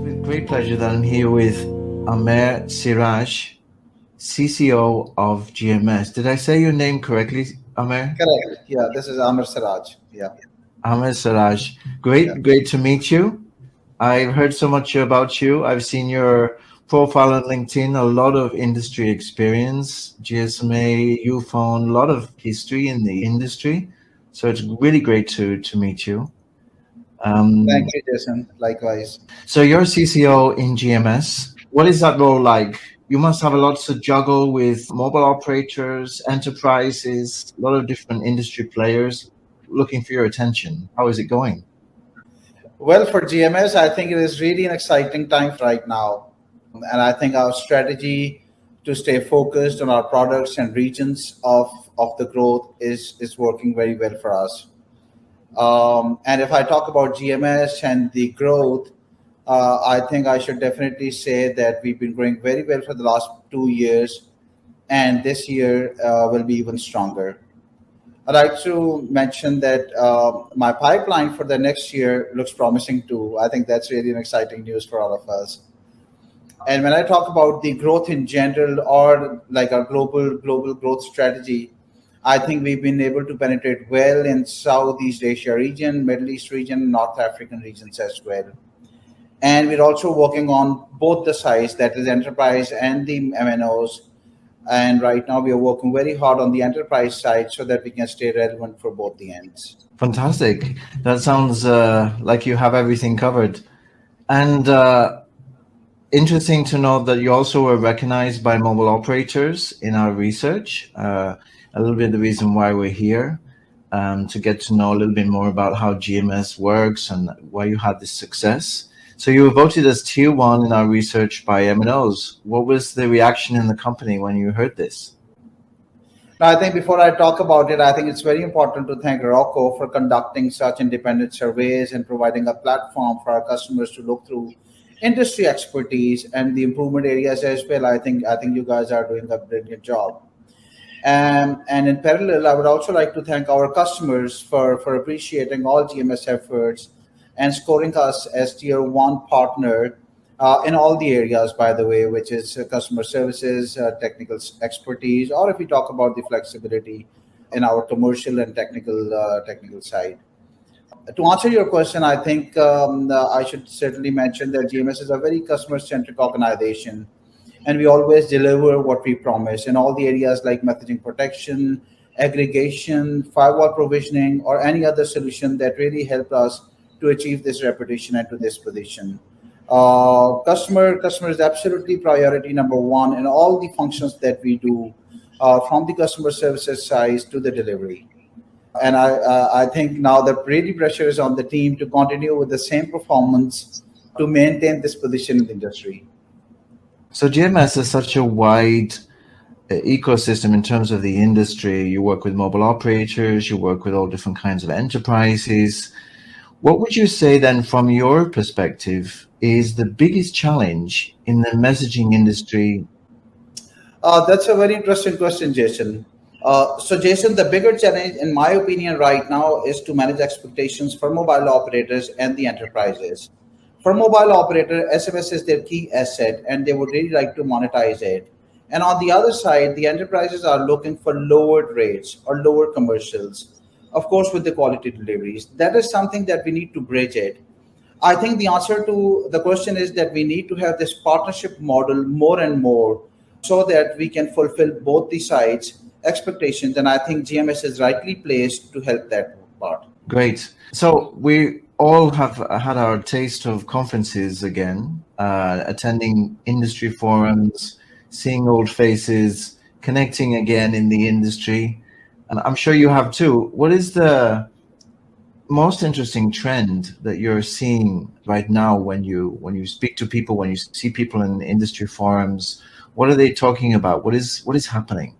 With great pleasure that I'm here with Amer Siraj, CCO of GMS. Did I say your name correctly, Amer? Correct. Yeah, this is Amer Siraj. Yeah, Amer Siraj. yeah. Great to meet you. I've heard so much about you. I've seen your profile on LinkedIn, a lot of industry experience, GSMA, Uphone, a lot of history in the industry. So it's really great to meet you. Thank Um, you, Jason. Likewise. So you're CCO in GMS. What is that role like? You must have a lot to juggle with mobile operators, enterprises, a lot of different industry players looking for your attention. How is it going? Well, for GMS, I think it is really an exciting time right now. And I think our strategy to stay focused on our products and regions of the growth is working very well for us. And if I talk about GMS and the growth, I think I should definitely say that we've been growing very well for the last 2 years, and this year will be even stronger. I'd like to mention that my pipeline for the next year looks promising too. I think that's really an exciting news for all of us. And when I talk about the growth in general or like our global growth strategy, I think we've been able to penetrate well in Southeast Asia region, Middle East region, North African regions as well. And we're also working on both the sides, that is enterprise and the MNOs. And right now we are working very hard on the enterprise side so that we can stay relevant for both the ends. Fantastic. That sounds like you have everything covered. And interesting to know that you also were recognized by mobile operators in our research. A little bit the reason why we're here, to get to know a little bit more about how GMS works and why you had this success. So you were voted as Tier One in our research by MNOs. What was the reaction in the company when you heard this? Now, I think before I talk about it, I think it's very important to thank ROCCO for conducting such independent surveys and providing a platform for our customers to look through industry expertise and the improvement areas as well. I think you guys are doing a brilliant job. And in parallel, I would also like to thank our customers for appreciating all GMS efforts and scoring us as Tier One partner in all the areas, by the way, which is customer services, technical expertise, or if we talk about the flexibility in our commercial and technical side. To answer your question, I think I should certainly mention that GMS is a very customer-centric organization, and we always deliver what we promise in all the areas like messaging protection, aggregation, firewall provisioning, or any other solution that really helped us to achieve this reputation and to this position. Customer is absolutely priority number one in all the functions that we do, from the customer services side to the delivery. And I think now the really pressure is on the team to continue with the same performance to maintain this position in the industry. So GMS is such a wide ecosystem in terms of the industry. You work with mobile operators, you work with all different kinds of enterprises. What would you say then, from your perspective, is the biggest challenge in the messaging industry? That's a very interesting question, Jason. So, Jason, the bigger challenge, in my opinion, right now is to manage expectations for mobile operators and the enterprises. For mobile operator, SMS is their key asset, and they would really like to monetize it. And on the other side, the enterprises are looking for lowered rates or lower commercials, of course, with the quality deliveries. That is something that we need to bridge it. I think the answer to the question is that we need to have this partnership model more and more so that we can fulfill both the sides' expectations. And I think GMS is rightly placed to help that part. Great. So we all have had our taste of conferences again, attending industry forums, seeing old faces, connecting again in the industry. And I'm sure you have too. What is the most interesting trend that you're seeing right now when you speak to people, when you see people in industry forums? What are they talking about? What is happening?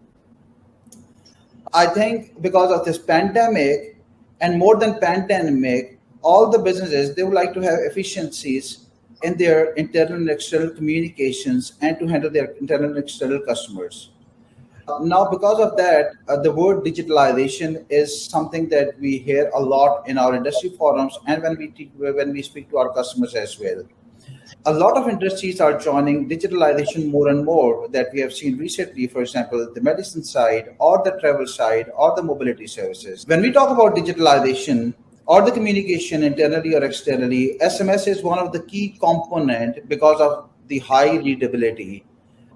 I think because of this pandemic, and more than pandemic, all the businesses they would like to have efficiencies in their internal and external communications and to handle their internal and external customers. Now, because of that, the word digitalization is something that we hear a lot in our industry forums and when we speak to our customers as well. A lot of industries are joining digitalization more and more that we have seen recently, for example, the medicine side or the travel side or the mobility services. When we talk about digitalization or the communication internally or externally, SMS is one of the key component because of the high readability.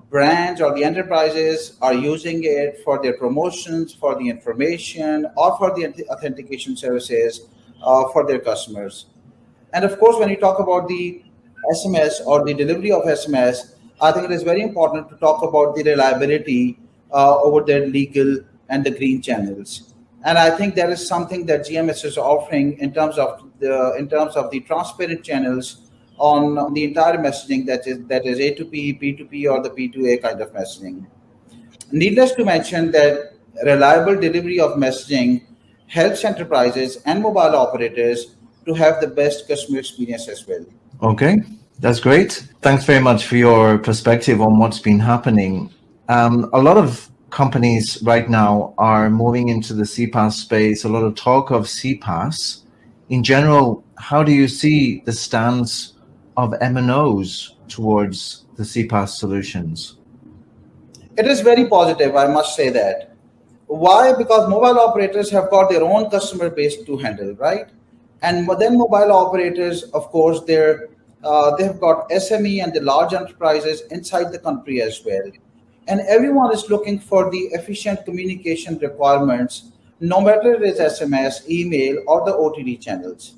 Brands or the enterprises are using it for their promotions, for the information, or for the authentication services for their customers. And of course, when you talk about the SMS or the delivery of SMS, I think it is very important to talk about the reliability over the legal and the green channels. And I think that is something that GMS is offering in terms of the transparent channels on the entire messaging that is A2P, P2P, or the P2A kind of messaging. Needless to mention that reliable delivery of messaging helps enterprises and mobile operators to have the best customer experience as well. Okay, that's great. Thanks very much for your perspective on what's been happening. A lot of companies right now are moving into the CPaaS space, a lot of talk of CPaaS. In general, how do you see the stance of MNOs towards the CPaaS solutions? It is very positive, I must say that. Why? Because mobile operators have got their own customer base to handle, right? And then mobile operators, of course, they've got SME and the large enterprises inside the country as well. And everyone is looking for the efficient communication requirements, no matter it is SMS, email, or the OTT channels.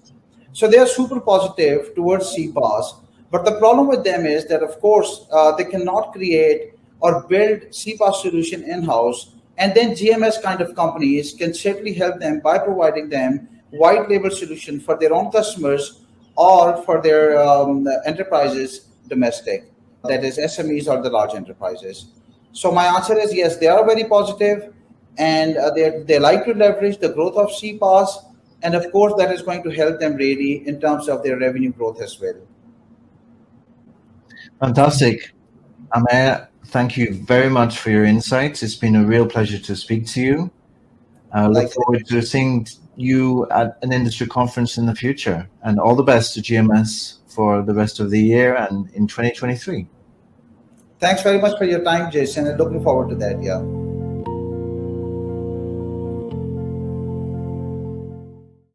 So they are super positive towards CPaaS. But the problem with them is that, of course, they cannot create or build CPaaS solution in-house. And then GMS kind of companies can certainly help them by providing them white label solution for their own customers or for their enterprises domestic, that is SMEs or the large enterprises. So my answer is yes, they are very positive, and they like to leverage the growth of CPaaS, and of course that is going to help them really in terms of their revenue growth as well. Fantastic. Amer, thank you very much for your insights. It's been a real pleasure to speak to you. I look forward to seeing you at an industry conference in the future, and all the best to GMS for the rest of the year and in 2023. Thanks very much for your time, Jason, and looking forward to that. Yeah.